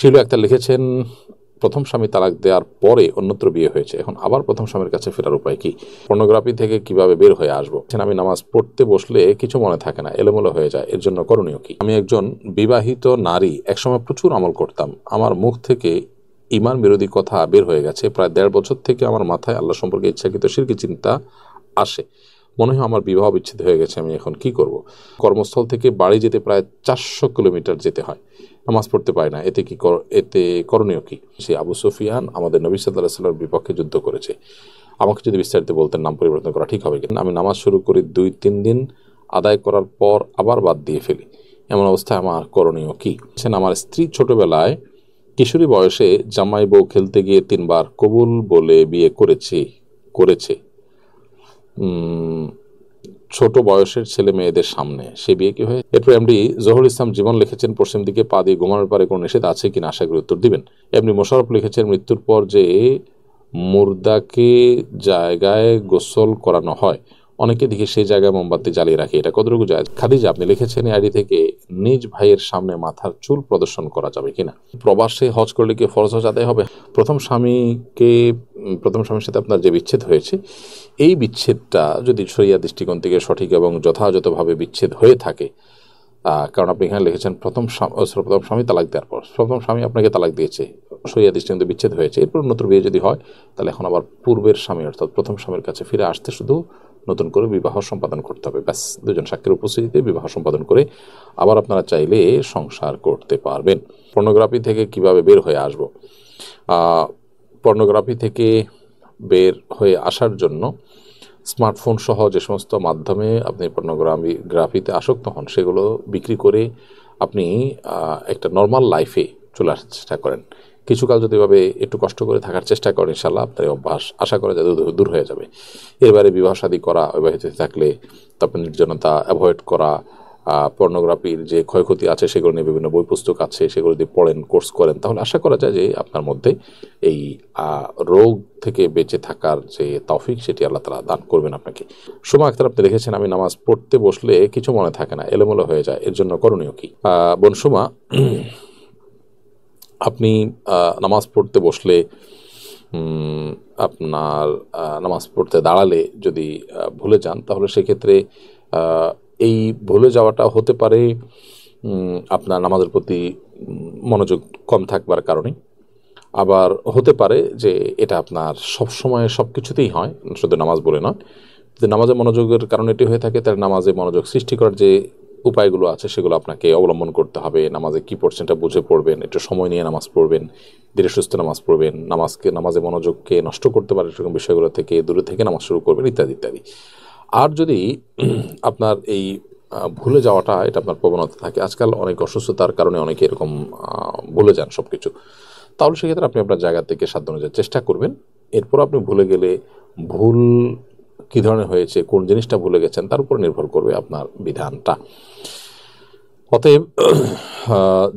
শিলু আক্তার লিখেছেন, প্রথম স্বামী তালাক দেওয়ার পরে অন্যত্র বিয়ে হয়েছে, এখন আবার প্রথম স্বামীর কাছে ফেরার উপায় কি? পর্নোগ্রাফি থেকে কিভাবে বের হয়ে আসবো? আমি নামাজ পড়তে বসলে কিছু মনে থাকে না, এলোমেলো হয়ে যায়, এর জন্য করণীয় কি? আমি একজন বিবাহিত নারী, একসময় প্রচুর আমল করতাম, আমার মুখ থেকে ইমান বিরোধী কথা বের হয়ে গেছে। প্রায় 1.5 বছর থেকে আমার মাথায় আল্লাহ সম্পর্কে ইচ্ছাকৃত শিরকি চিন্তা আসে। মনে হয় আমার বিবাহ বিচ্ছেদ হয়ে গেছে, আমি এখন কি করব? কর্মস্থল থেকে বাড়ি যেতে প্রায় 400 কিলোমিটার যেতে হয়, নামাজ পড়তে পারি না, এতে করণীয় কি? সে আবু সুফিয়ান আমাদের নবী সাল্লাল্লাহু আলাইহি ওয়াসাল্লামের বিপক্ষে যুদ্ধ করেছে। আমাকে যদি বিস্তারিত বলতেন, নাম পরিবর্তন করা ঠিক হবে কিনা? আমি নামাজ শুরু করি 2-3 দিন আদায় করার পর আবার বাদ দিয়ে ফেলি, এমন অবস্থায় আমার করণীয় কি? আমার স্ত্রী ছোটবেলায় কিশোরী বয়সে জামাই বউ খেলতে গিয়ে 3 বার কবুল বলে বিয়ে করেছে ছোট বয়সের ছেলে মেয়েদের সামনে, সে বিয়ে কি হয়ে? এরপর এমডি জহুরুল ইসলাম জীবন লিখেছেন, পশ্চিম দিকে পা দিয়ে ঘুমানোর পারে কোনো নিষেধ আছে কিনা, আশা করি উত্তর দিবেন। এমনি মোশাররফ লিখেছেন, মৃত্যুর পর যে মুর্দাকে জায়গায় গোসল করানো হয়, অনেকে দেখি সেই জায়গায় মোমবাতি জ্বালিয়ে রাখে, এটা কতটুকু যায়? খাদিজা আপনি লিখেছেন, আইডি থেকে নিজ ভাইয়ের সামনে মাথার চুল প্রদর্শন করা যাবে কিনা? প্রবাসে হজ করলে কি ফরজ হজ আদায় হবে? প্রথম স্বামীর সাথে আপনার যে বিচ্ছেদ হয়েছে, এই বিচ্ছেদটা যদি শরিয়া দৃষ্টিকোণ থেকে সঠিক এবং যথাযথভাবে বিচ্ছেদ হয়ে থাকে, কারণ আপনি এখানে লিখেছেন প্রথম স্বামী তালাক দেওয়ার পর, প্রথম স্বামী আপনাকে তালাক দিয়েছে, শরিয়া দৃষ্টিকোণ বিচ্ছেদ হয়েছে, এরপর নতুন বিয়ে যদি হয়, তাহলে এখন আবার পূর্বের স্বামী অর্থাৎ প্রথম স্বামীর কাছে ফিরে আসতে শুধু নতুন করে বিবাহ সম্পাদন করতে হবে, ব্যাস। 2 জন সাক্ষীর উপস্থিতিতে বিবাহ সম্পাদন করে আবার আপনারা চাইলে সংসার করতে পারবেন। পর্নোগ্রাফি থেকে কিভাবে বের হয়ে আসবো? পর্নোগ্রাফি থেকে বের হয়ে আসার জন্য স্মার্টফোন সহ যে সমস্ত মাধ্যমে আপনি পর্নোগ্রাফিতে আসক্ত হন, সেগুলো বিক্রি করে আপনি একটা নর্মাল লাইফে চলে আসার চেষ্টা করেন। কিছুকাল যদি এভাবে একটু কষ্ট করে থাকার চেষ্টা করেন, ইনশাল্লাহ আপনার অভ্যাস আশা করা যায় দূর হয়ে যাবে। এবারে বিবাহ শাদী করা, বিবাহিত থাকলে তারপর নির্জনতা অ্যাভয়েড করা, পর্নোগ্রাফির যে ক্ষয়ক্ষতি আছে সেগুলো নিয়ে বিভিন্ন বই পুস্তক আছে, সেগুলো যদি পড়েন, কোর্স করেন, তাহলে আশা করা যায় যে আপনার মধ্যে এই রোগ থেকে বেঁচে থাকার যে তৌফিক, সেটি আল্লাহ তাআলা দান করবেন আপনাকে। সুমা আক্তার আপনি লিখেছেন, আমি নামাজ পড়তে বসলে কিছু মনে থাকে না, এলোমেলো হয়ে যায়, এর জন্য করণীয় কি? বোন সুমা, আপনি নামাজ পড়তে বসলে আপনার নামাজ পড়তে দাঁড়ালে যদি ভুলে যান, তাহলে সেক্ষেত্রে এই ভুলে যাওয়াটা হতে পারে আপনার নামাজের প্রতি মনোযোগ কম থাকবার কারণে, আবার হতে পারে যে এটা আপনার সবসময় সব কিছুতেই হয়, শুধু নামাজ বলে নয়। যদি নামাজে মনোযোগের কারণে এটি হয়ে থাকে, তাহলে নামাজে মনোযোগ সৃষ্টি করার যে উপায়গুলো আছে সেগুলো আপনাকে অবলম্বন করতে হবে। নামাজে কী পড়ছেন এটা বুঝে পড়বেন, একটু সময় নিয়ে নামাজ পড়বেন, ধীরে সুস্থ নামাজ পড়বেন, নামাজে মনোযোগকে নষ্ট করতে পারে সেরকম বিষয়গুলো থেকে দূরে থেকে নামাজ শুরু করবেন, ইত্যাদি ইত্যাদি। আর যদি আপনার এই ভুলে যাওয়াটা এটা আপনার প্রবণতা থাকে, আজকাল অনেক অসুস্থতার কারণে অনেকে এরকম ভুলে যান সব কিছু, তাহলে সেক্ষেত্রে আপনি আপনার জায়গা থেকে সাধ্য অনুযায়ী চেষ্টা করবেন। এরপর আপনি ভুলে গেলে ভুল কী ধরনের হয়েছে, কোন জিনিসটা ভুলে গেছেন, তার উপর নির্ভর করবে আপনার বিধানটা। অতএব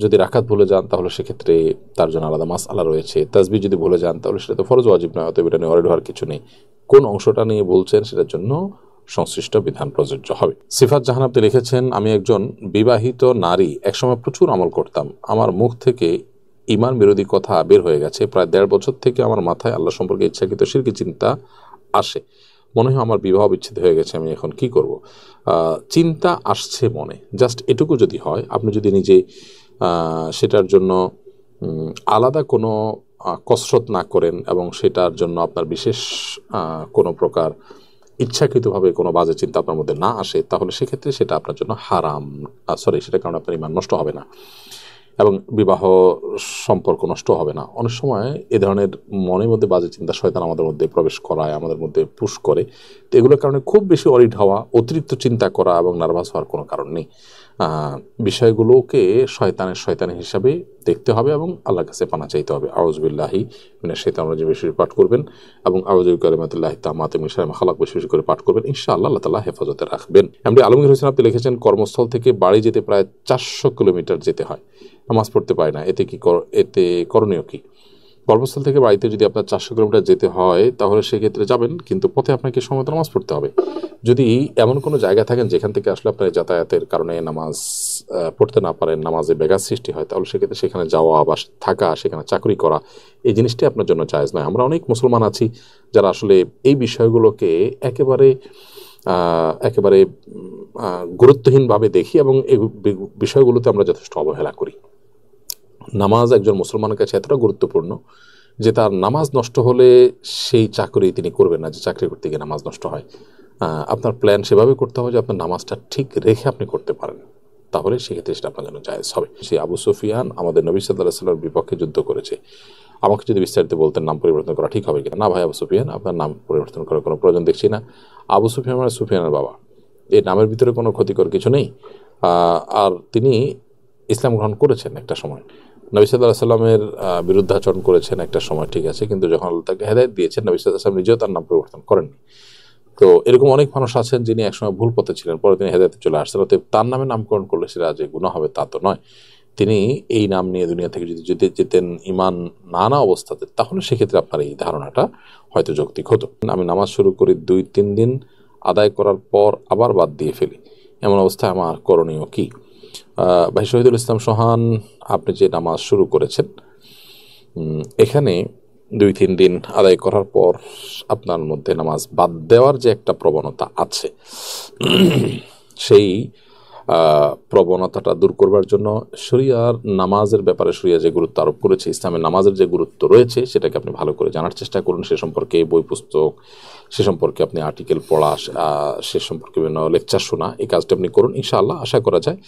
যদি রাকাত ভুলে যান, তাহলে সেক্ষেত্রে তার জন্য আলাদা মাসআলা রয়েছে। তাসবিহ যদি ভুলে যান, তাহলে সেটা তো ফরজ ওয়াজিব নয়, অতএব এটা নিয়ে ওয়ারিড হওয়ার কিছু নেই। কোন অংশটা নিয়ে বলছেন সেটার জন্য সংশ্লিষ্ট বিধান প্রযোজ্য হবে। সিফাত জাহান আপনি লিখেছেন, আমি একজন বিবাহিত নারী, একসময় প্রচুর আমল করতাম, আমার মুখ থেকে ইমান বিরোধী কথা বের হয়ে গেছে। প্রায় 1.5 বছর থেকে আমার মাথায় আল্লাহ সম্পর্কে ইচ্ছাকৃত শিরকি চিন্তা আসে। মনে হয় আমার বিবাহ বিচ্ছেদ হয়ে গেছে, আমি এখন কি করব? চিন্তা আসছে মনে, জাস্ট এটুকু যদি হয়, আপনি যদি নিজে সেটার জন্য আলাদা কোনো কসরত না করেন এবং সেটার জন্য আপনার বিশেষ কোনো প্রকার ইচ্ছাকৃতভাবে কোনো বাজে চিন্তা আপনার মধ্যে না আসে, তাহলে সেক্ষেত্রে সেটা আপনার জন্য হারাম, সেটার কারণে আপনার ঈমান নষ্ট হবে না এবং বিবাহ সম্পর্ক নষ্ট হবে না। অনেক সময় এ ধরনের মনের মধ্যে বাজে চিন্তা শয়তান আমাদের মধ্যে প্রবেশ করায়, আমাদের মধ্যে পুশ করে, তো এগুলোর কারণে খুব বেশি অরিড হওয়া, অতিরিক্ত চিন্তা করা এবং নার্ভাস হওয়ার কোনো কারণ নেই। বিষয়গুলোকে শয়তানের হিসাবে দেখতে হবে এবং আল্লাহর কাছে পানা চাইতে হবে। আউযু বিল্লাহি মিনাশ শাইতানির রাজিম বেশি পাঠ করবেন এবং আউযু বিকালিমাতিল্লাহি তাম্মাতি মিন শাররি মা খালাক বেশি করে পাঠ করবেন, ইনশাআল্লাহ আল্লাহ তাআলা হেফাজতে রাখবেন। এমডি আলমগীর হোসেন আপনি লিখেছেন, কর্মস্থল থেকে বাড়ি যেতে প্রায় 400 কিলোমিটার যেতে হয়, নামাজ পড়তে পারি না, এতে করণীয় কি? কর্মস্থল থেকে বাড়িতে যদি আপনার 400 কিলোমিটার যেতে হয় তাহলে সেক্ষেত্রে যাবেন, কিন্তু পথে আপনাকে সময়মতো নামাজ পড়তে হবে। যদি এমন কোনো জায়গা থাকেন যেখান থেকে আসলে আপনার যাতায়াতের কারণে নামাজ পড়তে না পারেন, নামাজে ব্যাঘাত সৃষ্টি হয়, তাহলে সেক্ষেত্রে সেখানে যাওয়া বা থাকা, সেখানে চাকরি করা, এই জিনিসটি আপনার জন্য জায়েজ নয়। আমরা অনেক মুসলমান আছি যারা আসলে এই বিষয়গুলোকে একেবারে একেবারে গুরুত্বহীনভাবে দেখি এবং এই বিষয়গুলোতে আমরা যথেষ্ট অবহেলা করি। নামাজ একজন মুসলমানের কাছে এতটা গুরুত্বপূর্ণ যে তার নামাজ নষ্ট হলে সেই চাকরি তিনি করবেন না, যে চাকরি করতে গিয়ে নামাজ নষ্ট হয়। আপনার প্ল্যান সেভাবে করতে হবে যে আপনার নামাজটা ঠিক রেখে আপনি করতে পারেন, তাহলে সেক্ষেত্রে সেটা আপনার জন্য জায়েজ হবে। সেই আবু সুফিয়ান আমাদের নবী সাল্লাল্লাহু আলাইহি ওয়াসাল্লামের বিপক্ষে যুদ্ধ করেছে। আমাকে যদি বিস্তারিত বলতেন নাম পরিবর্তন করা ঠিক হবে কিনা। না ভাই আবু সুফিয়ান, আপনার নাম পরিবর্তন করার কোনো প্রয়োজন দেখছি না। আবু সুফিয়ান মানে সুফিয়ানের বাবা, এই নামের ভিতরে কোনো ক্ষতিকর কিছু নেই। আর তিনি ইসলাম গ্রহণ করেছেন একটা সময়, নবী সাল্লাল্লাহু আলাইহি ওয়াসাল্লামের বিরুদ্ধাচরণ করেছেন একটা সময়, ঠিক আছে, কিন্তু যখন আল্লাহ তাকে হেদায়েত দিয়েছেন নবী সাল্লাল্লাহু আলাইহি ওয়াসাল্লাম নিজেও তার নাম পরিবর্তন করেননি। তো এরকম অনেক মানুষ আছেন যিনি একসময় ভুল পথে ছিলেন, পরে তিনি হেদায়েতে চলে আসছেন। অতএব তার নামে নামকরণ করলে সেটা যে গুনাহ হবে তা তো নয়। তিনি এই নাম নিয়ে দুনিয়া থেকে যদি যেতেন ইমান নানা অবস্থাতে, তাহলে সেক্ষেত্রে আপনার এই ধারণাটা হয়তো যৌক্তিক হতো। আমি নামাজ শুরু করি 2-3 দিন আদায় করার পর আবার বাদ দিয়ে ফেলি, এমন অবস্থায় আমার করণীয় কি? ভাই শহীদুল ইসলাম সোহান, আপনি যে নামাজ শুরু করেছেন এখানে 2-3 দিন আদায় করার পর আপনার মধ্যে নামাজ বাদ দেওয়ার যে একটা প্রবণতা আছে, সেই প্রবণতাটা দূর করবার জন্য শরিয়ার নামাজের ব্যাপারে শরিয়া যে গুরুত্ব আরোপ করেছে, ইসলামের নামাজের যে গুরুত্ব রয়েছে, সেটাকে আপনি ভালো করে জানার চেষ্টা করুন। সে সম্পর্কে বই পুস্তক, সে সম্পর্কে আপনি আর্টিকেল পড়া, সে সম্পর্কে বিভিন্ন লেকচার শোনা, এই কাজটা আপনি করুন। ইনশাআল্লাহ আশা করা যায়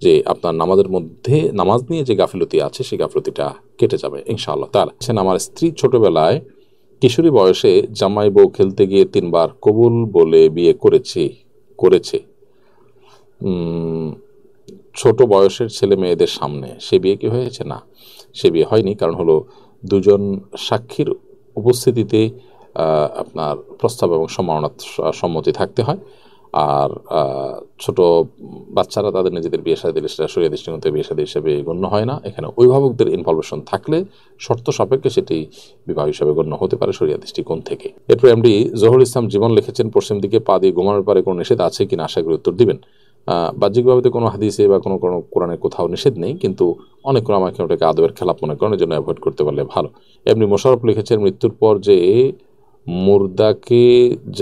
যে আপনার নামাজের মধ্যে নামাজ নিয়ে যে গাফিলতি আছে সেই গাফিলতিটা কেটে যাবে ইনশাআল্লাহ তাআলা। আমার স্ত্রী ছোটবেলায় কিশোরী বয়সে জামাই বউ খেলতে গিয়ে 3 বার কবুল বলে বিয়ে করেছে ছোট বয়সের ছেলে মেয়েদের সামনে। সে বিয়ে কি হয়েছে? না, সে বিয়ে হয়নি। কারণ হলো 2জন সাক্ষীর উপস্থিতিতে আপনার প্রস্তাব এবং সম্মতি থাকতে হয়। আর ছোট বাচ্চারা তাদের নিজেদের বিয়ে শাদী দিলে সেটা শরিয়া দৃষ্টিকোণ থেকে বিয়ে শাদী হিসেবে গণ্য হয় না। এখানে অভিভাবকদের ইনভলভেশন থাকলে শর্ত সাপেক্ষে সেটি বিবাহ হিসেবে গণ্য হতে পারে শরিয়া দৃষ্টিকোণ থেকে। এরপর এমডি জহুরুল ইসলাম জীবন লিখেছেন, পশ্চিম দিকে পা দিয়ে ঘুমানোর পরে কোনো নিষেধ আছে কিনা আশা করি উত্তর দিবেন। বাহ্যিকভাবে তো কোনো হাদিসে বা কোনো কোরআনে কোথাও নিষেধ নেই, কিন্তু অনেক কোনো আমাকে ওটাকে আদবের খেলাপ মনে করেন, জন্য অ্যাভয়েড করতে পারলে ভালো। এমনি মোশাররফ লিখেছেন, মৃত্যুর পর যে মুর্দাকে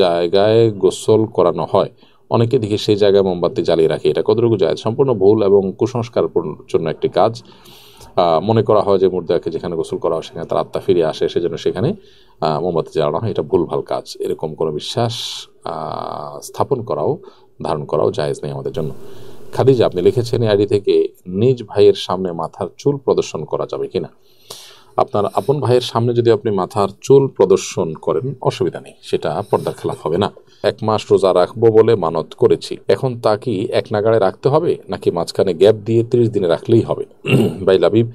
জায়গায় গোসল করানো হয়, অনেকে দেখি সেই জায়গায় মোমবাতি জ্বালিয়ে রাখে, এটা কতটুকু জায়েজ? সম্পূর্ণ ভুল এবং কুসংস্কার জন্য একটি কাজ। মনে করা হয় যে মুর্দাকে যেখানে গোসল করা হয় সেখানে তার আত্মা ফিরে আসে, সেজন্য সেখানে মোমবাতি জ্বালানো হয়, এটা ভুলভাল কাজ। এরকম কোনো বিশ্বাস স্থাপন করাও ধারণ করাও জায়েজ নেই আমাদের জন্য। খাদিজা, আপনি লিখেছেন আইডি থেকে, নিজ ভাইয়ের সামনে মাথার চুল প্রদর্শন করা যাবে কিনা? আপনার আপন ভাইয়ের সামনে যদি আপনি মাথার চুল প্রদর্শন করেন অসুবিধা নেই, সেটা পর্দার খেলাফ হবে না। 1 মাস রোজা রাখবো বলে মানত করেছি, এখন তা কি এক নাগাড়ে রাখতে হবে নাকি মাঝখানে গ্যাপ দিয়ে 30 দিনে রাখলেই হবে? ভাই লাবিব,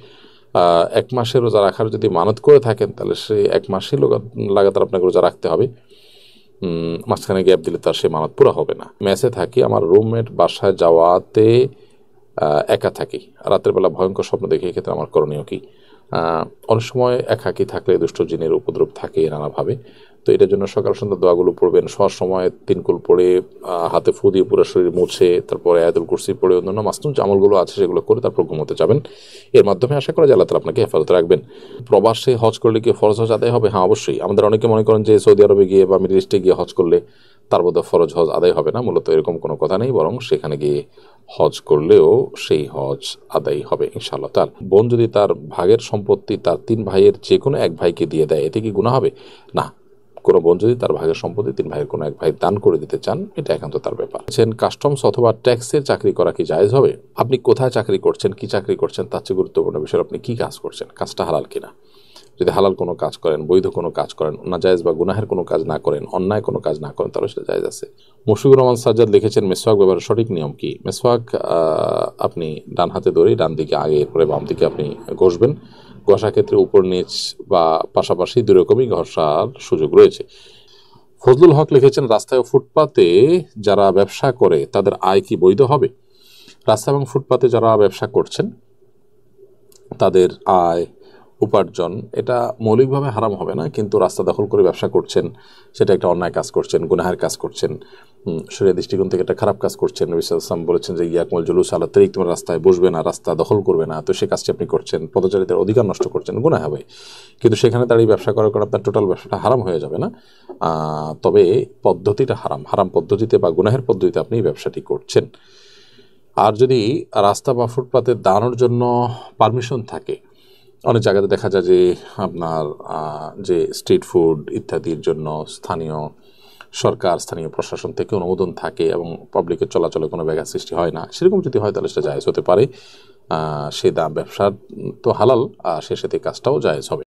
1 মাসের রোজা রাখার যদি মানত করে থাকেন তাহলে সে 1 মাসই লাগাতার আপনাকে রোজা রাখতে হবে। মাঝখানে গ্যাপ দিলে তার সে মানত পুরা হবে না। মেসে থাকি, আমার রুমমেট বাসায় যাওয়াতে একা থাকি, রাতের বেলা ভয়ঙ্কর স্বপ্ন দেখি, এক্ষেত্রে আমার করণীয় কি? অনেক সময় একাকী থাকলে দুষ্ট জিনের উপদ্রব থাকে নানাভাবে, তো এটার জন্য সকাল সন্ধ্যা দোয়াগুলো পড়বেন। শোয়ার সময় 3 কুল পড়ে হাতে ফু দিয়ে পুরো শরীর মুছে, তারপরে আয়াতুল কুরসি পড়ে অন্যান্য মাসনুন যে আমলগুলো আছে সেগুলো করে তারপর ঘুমোতে যাবেন। এর মাধ্যমে আশা করা যায় আল্লাহ তাআলা আপনাকে হেফাজতে রাখবেন। প্রবাসে হজ করলে কি ফরজ হজ আদায় হবে? হ্যাঁ, অবশ্যই। আমাদের অনেকে মনে করেন যে সৌদি আরবে গিয়ে বা মিডল ইস্টে গিয়ে হজ করলে তার মধ্যে ফরজ হজ আদায় হবে না। মূলত এরকম কোনো কথা নেই, বরং সেখানে গিয়ে হজ করলেও সেই হজ আদায় হবে ইনশাআল্লাহ তাআলা। বোন যদি তার ভাগের সম্পত্তি তার 3 ভাইয়ের যে কোনো এক ভাইকে দিয়ে দেয়, এতে কি গুনাহ হবে? না, কোনো বোন যদি তার ভাগের সম্পত্তি 3 ভাইয়ের কোনো এক ভাই দান করে দিতে চান, এটা একান্ত তার ব্যাপার। কাস্টমস অথবা ট্যাক্সের চাকরি করা কি জায়েজ হবে? আপনি কোথায় চাকরি করছেন, কি চাকরি করছেন, তার চেয়ে গুরুত্বপূর্ণ বিষয় আপনি কি কাজ করছেন, কাজটা হালাল কিনা। যদি হালাল কোনো কাজ করেন, বৈধ কোনো কাজ করেন, নাজায়েজ বা গুনাহের কোনো কাজ না করেন, অন্যায় কোনো কাজ না করেন, তাহলে সেটা জায়েজ আছে। মুশফিকুর রহমান সাজ্জাদ লিখেছেন, মেসওয়াক ব্যবহারের সঠিক নিয়ম কি? মেসওয়াক আপনি ডান হাতে ধরে ডান দিকে আগে, এরপরে বাম দিকে আপনি ঘষবেন। ঘষার ক্ষেত্রে উপর নিচ বা পাশাপাশি 2 রকমই ঘষার সুযোগ রয়েছে। ফজলুল হক লিখেছেন, রাস্তায় ও ফুটপাতে যারা ব্যবসা করে তাদের আয় কি বৈধ হবে? রাস্তা এবং ফুটপাতে যারা ব্যবসা করছেন তাদের আয় উপার্জন, এটা মৌলিকভাবে হারাম হবে না, কিন্তু রাস্তা দখল করে ব্যবসা করছেন, সেটা একটা অন্যায় কাজ করছেন, গুনাহের কাজ করছেন, শরীয়তের দৃষ্টিকোণ থেকে একটা খারাপ কাজ করছেন। নবী সাল্লাল্লাহু আলাইহি ওয়াসাল্লাম বলেছেন যে ইয়াকুমুল জুলুস আলা তারিক, তোমরা রাস্তায় বসবে না, রাস্তা দখল করবে না, তো সেই কাজটি আপনি করছেন, পথচারীদের অধিকার নষ্ট করছেন, গুনাহ হবে। কিন্তু সেখানে দাঁড়িয়ে ব্যবসা করার কারণে আপনার টোটাল ব্যবসাটা হারাম হয়ে যাবে না, তবে পদ্ধতিটা হারাম, হারাম পদ্ধতিতে বা গুনাহের পদ্ধতিতে আপনি এই ব্যবসাটি করছেন। আর যদি রাস্তা বা ফুটপাতে দাঁড়ানোর জন্য পারমিশন থাকে, অনেক জায়গাতে দেখা যায় যে আপনার যে স্ট্রিট ফুড ইত্যাদির জন্য স্থানীয় সরকার, স্থানীয় প্রশাসন থেকে অনুমোদন থাকে এবং পাবলিকের চলাচলে কোনো ব্যাঘাত সৃষ্টি হয় না, সেরকম যদি হয় তাহলে সেটা জায়েজ হতে পারে। সে ব্যবসার তো হালাল, সে সাথে কাজটাও জায়েজ হবে।